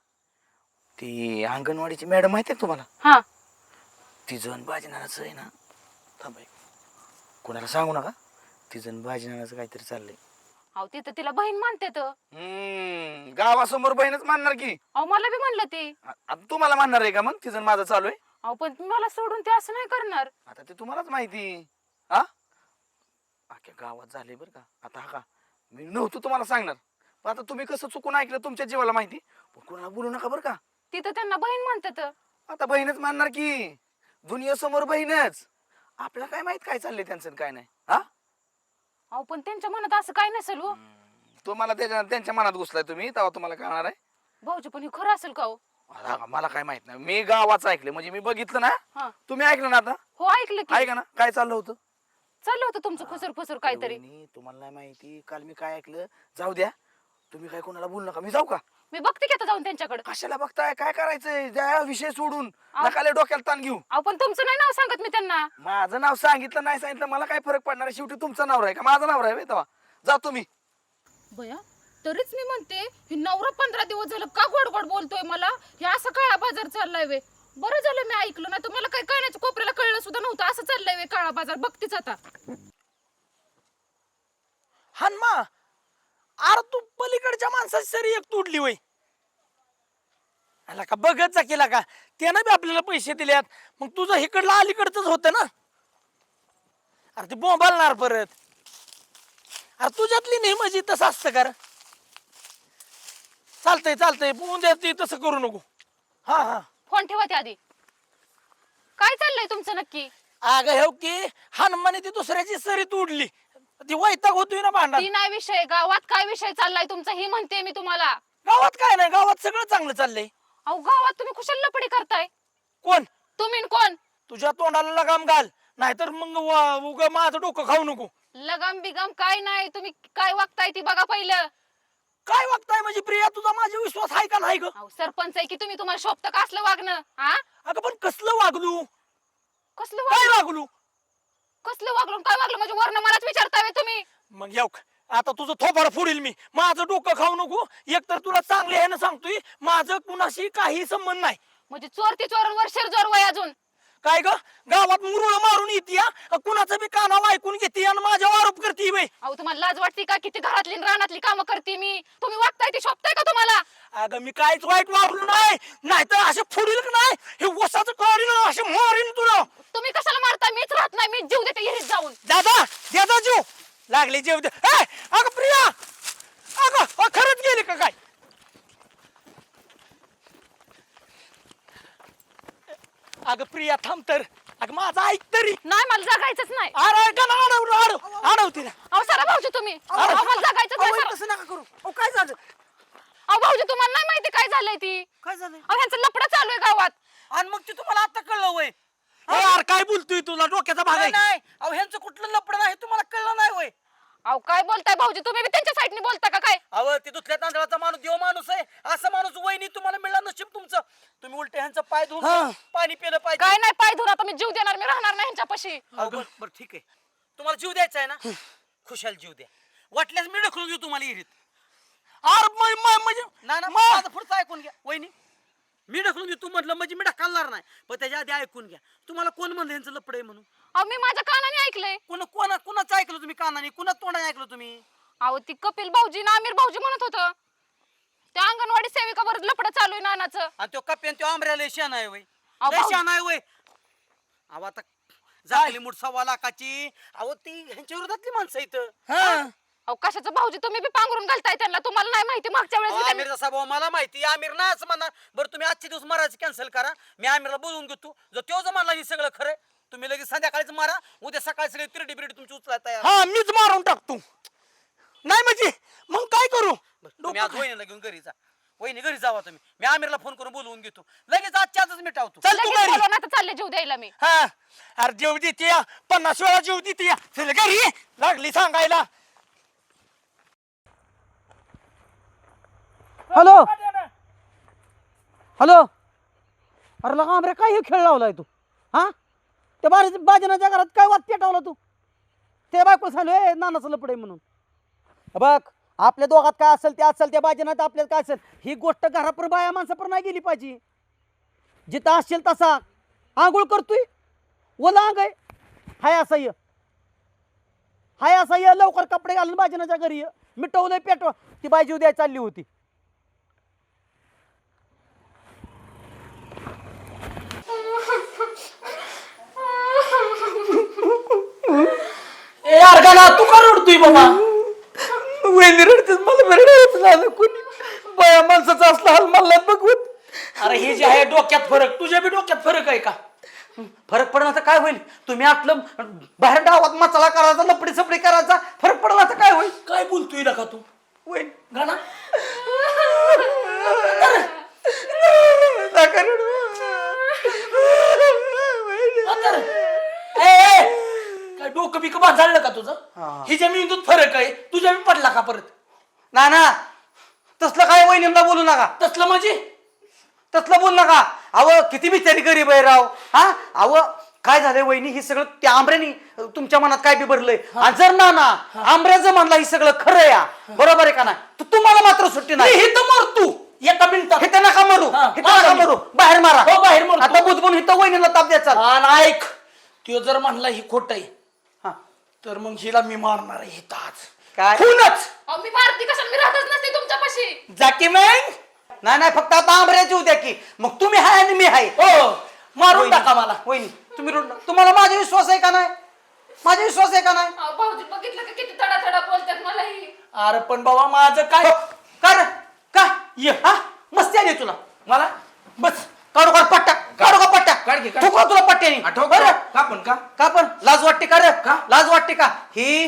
ती अंगणवाडीची मॅडम माहिती आहे तुम्हाला? हा तिजन बाजीनानाचं आहे ना. थांबाय, कोणाला सांगू नका. तिजन बाजीनानाचं काहीतरी चाललंय. अहो तिथं तिला बहीण मानते तर. गावासमोर बहीणच मानणार की. अहो मला बी म्हणलं ते. आता तुम्हाला मानणार आहे का मग तिजन माझं चालू आहे? अहो पण मला सोडून ते असं नाही करणार. आता ते तुम्हालाच माहिती. हा, अख्ख्या गावात झाले बरं का. आता हा का मी नव्हतो तुम्हाला सांगणार, पण आता तुम्ही कसं चुकून ऐकलं तुमच्या जीवाला माहिती. पण कोणाला बोलू नका बरं का. तिथं त्यांना बहीण म्हणतात. आता बहीणच मानणार की, दुनियेसमोर बहीणच. आपल्याला काय माहित काय चाललंय त्यांचं आणि काय नाही. हा, अहो पण त्यांच्या मनात असं काय नसेल हो. तुम्हाला त्यांच्या मनात घुसलाय तुम्ही, तेव्हा तुम्हाला कळणार आहे. भाऊजी पण हे खरं असेल का हो? मला काय माहित नाही, मी गावाच ऐकलं म्हणजे मी बघितलं ना. हा तुम्ही ऐकलं ना आता? हो ऐकलं की. ऐका ना काय चाललं होतं. चाललं होतं तुमचं खुसूर फुसूर काहीतरी. वहिनी, तुम्हाला नाही माहिती काल मी काय ऐकलं. जाऊ द्या, तुम्ही काय कोणाला बोलू नका. मी जाऊ का? मी बघते की आता जाऊन त्यांच्याकडे. कशाला बघताय, काय करायचंय? त्या विषय सोडून नकाले डोक्याला ताण घेऊ. अहो पण तुमचं नाही नाव सांगत मी त्यांना. माझं नाव सांगितलं नाही सांगितलं मला काय फरक पडणार आहे? शेवटी तुमचं नाव आहे का माझं नाव आहे? तेव्हा जातो मी. बया तरीच मी म्हणते हे नवरा 15 दिवस झालं का गोड गोड बोलतोय मला. हे असं काळा बाजार चाललाय वे. बरं झालं मी ऐकलं, ना तर मला काय कळण्याच्या कोपऱ्याला कळलं सुद्धा नव्हतं. असं चाललंय वे काळा बाजार. बघतीच आता. हनमा, अरे तू पलीकडच्या माणसाची सरी एक तुटली वय. आला का बघत जा केला का, त्यानं बी आपल्याला पैसे दिल्यात. मग तुझं इकडला अलीकडच होतं ना. अरे ते बोंबालणार परत. अरे तुझ्यातली नाही म्हणजे तसं असतं का? चालतंय चालतंय, उद्या ते तसं करू नको. हा हा, फोन ठेवा त्या आधी. काय चाललंय तुमचं नक्की? अगं हे की हनुमाने ती दुसऱ्याची सरी तुडली, ती वैताग होतोय ना भांडण. ती नाही विषय, गावात काय विषय चाललाय तुमचा हे म्हणते मी तुम्हाला. गावात काय नाही, गावात सगळं चांगलं चाललंय. अहो गावात तुम्ही कुशल लपडी करताय. कोण? तुम्ही न कोण? तुझ्या तोंडाला लगाम घाल, नाहीतर मग उगा माझं डोकं खाऊ नको. लगाम बिगाम काय नाही. तुम्ही काय वागताय ती बघा पहिलं. काय वागताय म्हणजे प्रिया, तुझा माझा विश्वास आहे का नाही ग? अहो सरपंच आहे की तुम्ही, तुम्हाला शोभतं का असलं वागणं? हा अगं पण कसलं वागलू, कसलं काय वागलं? वागलू? कसलं वागलं काय वागलं म्हणजे वर्ण मलाच विचारताय व्हय तुम्ही. मग येऊ का? आता तुझं थोबाड फोडील मी. माझं डोकं खाऊ नको. एकतर तुला चांगले ह्यानं सांगतोय, माझं कुणाशी काही संबंध नाही. म्हणजे चोर ती चोरांवर शिरजोर वय अजून. काय ग, गावात मुरुळ मारून येते, कुणाचं बी कानावर ऐकून घेते आणि माझ्यावर आरोप करते बाई. अहो तुम्हाला लाज वाटते का? किती घरातली आणि रानातली कामं करते मी. तुम्ही वागताय ती शोभताय का तुम्हाला? अगं मी काहीच वाईट वागलो नाही, नाहीतर असे फोडील का नाही, हे वसाचं काढील असे मारीन तुला. तुम्ही कशाला मारताय? मीच राहत नाही, मी जीव देते विहिरीत जाऊन. दादा दादा जीव लागले जीव दे. अगं प्रिया, अगं खरंच गेली का काय? अगं प्रिया थांब तर, अगं माझं ऐक तरी. नाही मला जगायचंच नाही. अरे का आडव तिला. अहो सरा भाऊजी तुम्ही. अहो मला जगायचंच नाही सरा. तसं नका करू. अहो काय झालं? अहो भाऊजी तुम्हाला नाही माहिती काय झालंय ती. काय झालं? अहो ह्यांचं लफडं चालू आहे गावात. आणि मग ते तुम्हाला आता कळलं वय? यार काय बोलतोय, तुला डोक्याचा भाग आहे. नाही, अहो ह्यांचं कुठलं लपड नाही तुम्हाला कळलं नाही वय? अहो काय बोलताय भाऊजी तुम्ही बी त्यांच्या साईडने बोलता का काय? अहो ते दुसऱ्या तांदळाचा माणूस देव माणूस आहे. असा माणूस वहिनी तुम्हाला मिळला नशीब तुमचं. तुम्ही उलटे ह्यांचं पाय धुवून पाणी पिलं पाहिजे. काय नाही पाय धुवून आता मी जीव देणार, मी राहणार नाही ह्यांच्यापाशी. बरं ठीक आहे, तुम्हाला जीव द्यायचा आहे ना, खुशाल जीव द्या. वाटल्यास मी ढकलून घेऊ तुम्हाला इरीत. अरे म्हणजे ना माझं पुढचं ऐकून घ्या वहिनी. मी ढकलून घेऊ तू म्हटलं म्हणजे मी ढकलणार नाही, पण त्याच्या आधी ऐकून घ्या. तुम्हाला कोण म्हणलं यांचं लपड आहे म्हणून? अहो मी माझ्या कानाने ऐकलंय. कुणाचं ऐकलं तुम्ही कानाने? कुणाच तोंडाने ऐकलं तुम्ही? अहो ती कपिल भाऊजी ना आमिर भाऊजी म्हणत होतं त्या अंगणवाडी सेविकावर लफडं चालू आहे नानाचं. आणि तो कप्यान तो आंबऱ्याला शान आहे वय. अहो, लय शान आहे वय. अहो आता झाली मूठ 1.25 लाखाची. अहो ती ह्यांच्या विरोधातली माणसं इथं. अहो कशाचं भाऊजी तुम्ही बी पांघरून घालताय त्यांना. तुम्हाला नाही माहिती मागच्या वेळेस मी त्यांनी- आमिर जसा भाऊ मला माहिती. आमिर नाही असं म्हणणार. बरं तुम्ही आजचे दिवस मारायचं कॅन्सल करा, मी आमिरला बोलवून घेतो. जर तो जर म्हणला हे सगळं खरं, तुम्ही लगेच संध्याकाळीच मारा. उद्या सकाळी सगळे तिरडी बिरडी तुमची उचलायला तयार. हा मीच मारून टाकतो. नाही म्हणजे मग काय करू? तुम्ही आज वहिनीला घेऊन घरी जा. वहिनी घरी जावा तुम्ही. मी आमिरला फोन करून बोलवून घेतो. लगेच आजच्या आजच मिटावतो. चल तू लगेच घरी. बोलवा, नाहीतर चालले जीव द्यायला मी. हा, अरे जीव देते या, 50 वेळा जीव देते या. चल घरी ये. लागली सांगायला. हॅलो हॅलो, अरे लगा आमरे काय हे खेळ लावलाय तू? हा, त्या बाजनाच्या घरात काय वाद पेटवला तू? ते बायको सांगलो नानाचं लपड आहे म्हणून. बघ आपल्या दोघात काय असेल ते असेल, त्या बाजीनात आपल्याला काय असेल, ही गोष्ट घरापर बाया माणसापर नाही गेली पाहिजे. जिथं असेल तसा आंघोळ करतोय, ओला अंग आहे, हाय असा ये, हाय असा ये, लवकर कपडे घालून बाजीनाच्या घरी ये. मिटवलंय पेटवा, ती बाजी उद्या चालली होती. ए अर्गाला तू का रडतोय बाबा? वहिनी रडतेच, मला रडायचं झालं. कोणी बाया माणसाचा असला हाल मला बघवत. अरे हे जे आहे डोक्यात फरक, तुझ्या बी डोक्यात फरक आहे का? फरक पडला तर काय होईल? तुम्ही आपलं बाहेर डावात मसाला करायचा, लपडी सपडी करायचा, फरक पडला तर काय होईल? काय बोलतोय का तू? होईल गाणा नका रडू. काय डोकं बिकं बांधाळलं का तुझं? हिच्या मेंदूत फरक आहे, तुझ्या बी पडला का परत? ना ना, तसलं काय वहिनींना बोलू नका, तसलं म्हणजे तसलं बोलू नका. अव किती बिचारी गरीब आहे राव. हा अव काय झालंय वहिनी, ही सगळं त्या आंब्यानी तुमच्या मनात काय बिबरलंय. आणि जर ना आंब्याचं म्हणला ही सगळं खरं या, बरोबर आहे का नाही, तर तुम्हाला मात्र सुट्टी नाही. हे तर मर तू एका मिनिटात. इथं नका मरू, इथं नका मरू, बाहेर मारा. हो, बाहेर मरतो. आता बुजबून इथं वहिनीला ताप द्यायचा. आणि ऐक, तो जर म्हणला ही खोट आहे तर मग हिला मी मारणार आहे इथं आज. काय खूनच. अहो, मी भारती कशाला, मी राहतच नसते तुमच्यापाशी. जाकी मग नाही नाही, फक्त आता आंब्याची उद्या की, मग तुम्ही हाय आणि मी हाय. हो मारून वहिनी, टाका मला. वहिनी तुम्ही तुम्हाला माझा विश्वास आहे का नाही? माझा विश्वास आहे का नाही? अहो, भाऊजी बघितलं का किती तडा बोलतात मलाही. अरे पण बाबा माझं काय हो, का रे? का ये. हा मस्ती आली तुला? मला बस काढू काढ पट्टा, काढू का पट्टा, काढ की, काढ. ठोकला तुला पट्ट्याने. आठव बरं? का पण का का पण लाज वाटते का रे? का? लाज वाटते का? ही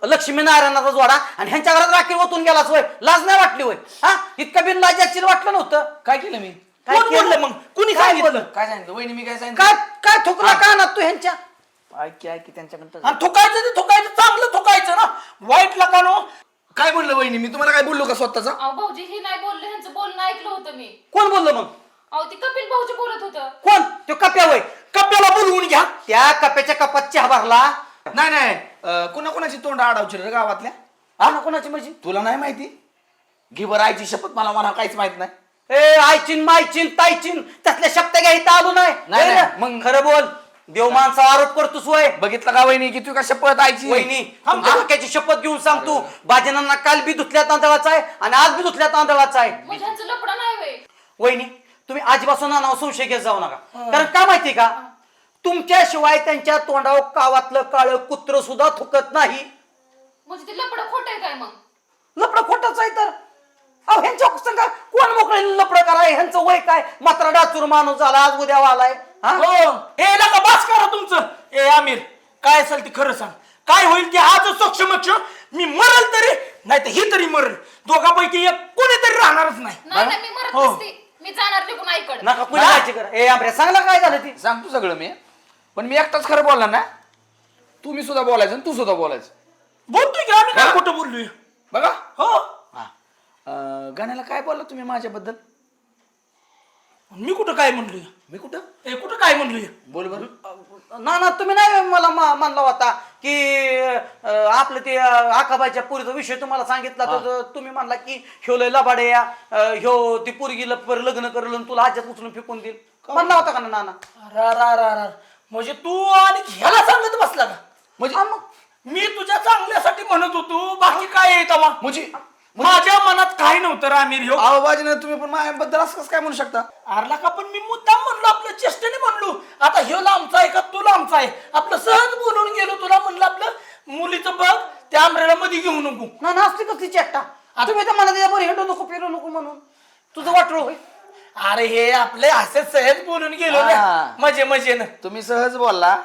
लक्ष्मी नारायणाचा जोडा आणि ह्यांच्या घरात राखील ओतून गेलाच होय, लाज नाही वाटली होय? हा इतका बिन लाज ऍक्च्युअली वाटलं नव्हतं. काय केलं मी? काय कोण केलं? बोललं मग? कुणी काय सांगितलं? बोललं? काय सांगितलं वहिनी? मी काय सांगितलं? काय काय थुकला का ना तू ह्यांच्या? ऐक त्यांच्याकडे. आणि थुकायचं ते थुकायचं, चांगलं थुकायचं ना, वाईट लका नो. काय म्हणलं वहिनी? मी तुम्हाला काय बोललो का स्वतःचा? अहो भाऊजी हे नाही बोलले, ह्यांचं बोलणं ऐकलं होतं मी. कोण बोललं मग? अहो ती कपिल भाऊजी बोलत होतं. कोण? तो कप्या होय. कप्याला बोलवून घ्या. त्या कप्याच्या कपात चहा भरला. नाही नाही, कोणाची तोंड आडावची रे गावातल्या? हा कोणाची म्हणजे? तुला नाही माहिती? घे बरं आईची शपथ, मला काहीच माहित नाही. ए आयचिन मायचिन तायचिन त्यातल्या शब्द घ्या इथं आलो नाही. नाही, ए, नाही. मग खरं बोल, देव माणसा आरोप करतोस वय. बघितलं का वहिनी की तू का शपथ आईची? वहिनी तुमच्या डोक्याची शपथ घेऊन सांगतो, बाजनांना काल बी धुतल्या तांदळाचा आहे आणि आज बी धुतल्या तांदळाचा आहे. म्हणजे ह्यांचं लपडा नाही वे. वहिनी तुम्ही आजपासून नाव संशय घेत जाऊ नका. कारण का माहिती का, तुमच्याशिवाय त्यांच्या तोंडावर कावातलं काळं कुत्र सुद्धा थुकत नाही. म्हणजे ते लपडं खोटं आहे काय मग? लपडं खोटच आहे तर. अहो ह्यांच्या संगा कोण मोकळे लपडं कराय? ह्यांचं वय काय? मात्र डाचूर माणूस झाला, आज उद्या आलाय. हो हे नका बास करा तुमचं. ए आमिर, काय असेल ते खरं सांग. काय होईल ते आज सक्षमक्ष. मी मरल तरी नाही तर ही तरी मरल, दोघांपैकी एक कोणीतरी राहणारच नाही. नाही नाही, मी मरत हो. नसते. मी जाणार निघून आईकडे. नका कुणी काळजी करा. ए आमरे सांगला काय झालं ती? सांगतो सगळं मी, पण मी एकटाच खरं बोलला ना. तुम्ही सुद्धा बोलायचं आणि तू सुद्धा बोलायचं. बोलतोय की आम्ही काय कुठं बोललोय? बघा हो गाण्याला काय बोलला तुम्ही माझ्याबद्दल? मी कुठं काय म्हणलोय? मी कुठं ए कुठं काय म्हणलोय? बोल बरं. ना तुम्ही नाही मला म्हणला होता की आपलं ते आकाबाईच्या पुरीचा विषय तुम्हाला सांगितला, तर तुम्ही म्हणला की ह्यो लय लबाडे या, ह्यो ती पोरगी लग्न करल तुला आज्यात उचलून फेकून देईल म्हणला होता का ना नाना? रा म्हणजे तू आणि ह्याला सांगत बसला का? म्हणजे हा, मग मी तुझ्या चांगल्यासाठी म्हणत होतो, बाकी काय आहे तमा? म्हणजे माझ्या मनात काही नव्हतं रे आमिर. ह्यो आवाज तुम्ही पण माझ्याबद्दल असं कसं काय म्हणू शकता? आरला का पण मी मुद्दाम म्हणलो, आपल्या चेष्टेने म्हणलो. आता ह्यो लांबचा आहे का तू लांबचा आहे? आपलं सहज बोलून गेलो. तुला म्हणलं आपलं मुलीचं बघ, त्या आंब्याला मध्ये घेऊ नको. ना असते कसली चेष्टा. तुम्ही तर मला त्याच्यावर हिंडू नको फिरू नको म्हणून तुझं वाटलं होय. अरे हे आपले असे सहज बोलून गेलो ना, हा. मजेनं. तुम्ही सहज बोलला,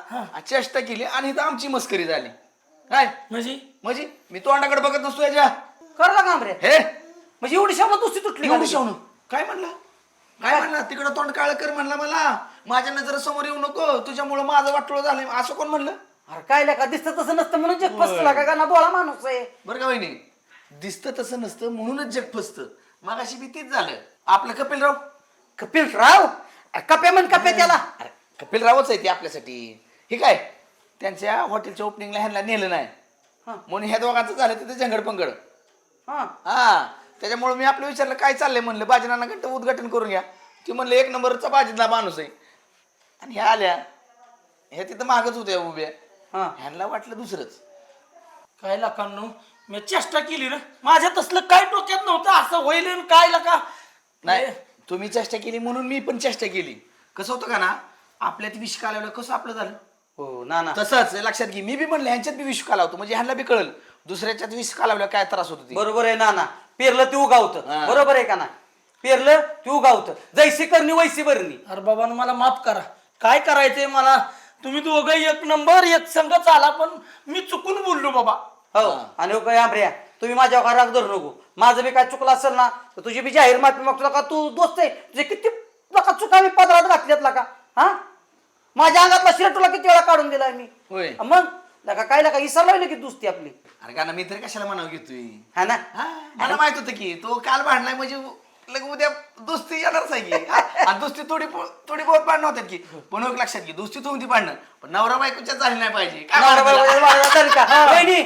चेष्टा केली आणि इथं आमची मस्करी झाली. काय म्हणजे मी तोंडाकडे बघत नसतो याच्या. करला का आमरे? हे म्हणजे एवढी शब्द दुसरी तुटली का एवढी लगेच? शावणं काय म्हणला? काय म्हणला? तिकडं तोंड काळ कर म्हणला मला. माझ्या नजरेसमोर येऊ नको, तुझ्यामुळे माझं वाटोळं झालंय, असं कोण म्हणलं? अरे काय का दिसतं तसं नसतं म्हणून जग फसला का? ना डोळा माणूस आहे. बरं का वहिनी, दिसतं तसं नसतं म्हणूनच जग फसतं. मगाशी बी तेच झालं. आपलं कपिलराव, कपिलराव कप्या म्हण कप्या त्याला. अरे कपिलरावच आहे ते आपल्यासाठी. हे काय त्यांच्या हॉटेलच्या ओपनिंगला ह्यांना नेलं नाही म्हणून ह्या दोघांचं झालं तिथे झंगड पंगड. हा त्याच्यामुळे मी आपलं विचारलं काय चाललंय म्हणलं बाजीनाना गट्ट उद्घाटन करून घ्या. ती म्हणलं 1 नंबरचा बाजीतला माणूस आहे. आणि ह्या आल्या ह्या तिथं मागच होत्या उभ्या. ह्यांना वाटलं दुसरंच. काय लाखांनो मी चेष्टा केली रे, माझ्या तसलं काय डोक्यात नव्हतं असं होईल आणि काय लका. नाही तुम्ही चेष्टा केली म्हणून मी पण चेष्टा केली. कसं होतं का ना आपल्यात विष कालवलं कसं आपलं झालं. हो ना ना तसंच लक्षात घे मी बी म्हणलं ह्यांच्यात बी विष कालावतो म्हणजे ह्यांना बी कळलं दुसऱ्याच्यात विष कालावलं काय त्रास होतो ते. बरोबर आहे ना ना. पेरलं ते उगावतं. हा. बरोबर आहे का ना. पेरलं ते उगावतं. जैसी करणी वैसी भरणी. अरे बाबांनो मला माफ करा, काय करायचंय मला. तुम्ही दोघं 1 नंबर 1 संघ चाला, पण मी चुकून बोललो बाबा. हो आणि हो काय आंबऱ्या तुम्ही माझ्यावर राग धरू नको. माझं बी काय चुकलं असेल ना तर तुझी बी जाहीर माफी मागतो का. तू दोस्त आहे तुझे किती नका चुका मी पदरात घातल्यात का. हा माझ्या अंगातला शिरट तुला किती वेळा काढून दिलाय मी. होय मग लका काय लका इसरलोय की दुसती आपली. अरे का ना मी तरी कशाला म्हणावं घेतोय. हा ना. मला माहित होतं की तो काल भांडलाय म्हणजे उद्या दोस्ती येणारच आहे की. आणि दोस्ती थोडी बहुत भांडणं होतात की. पण एक लक्षात घे दोस्ती होती भांडणं पण नवरा बायकोच्यात झाली नाही पाहिजे. काय नवरा भांडण बायको झालं? वाढला तरी का? वहिनी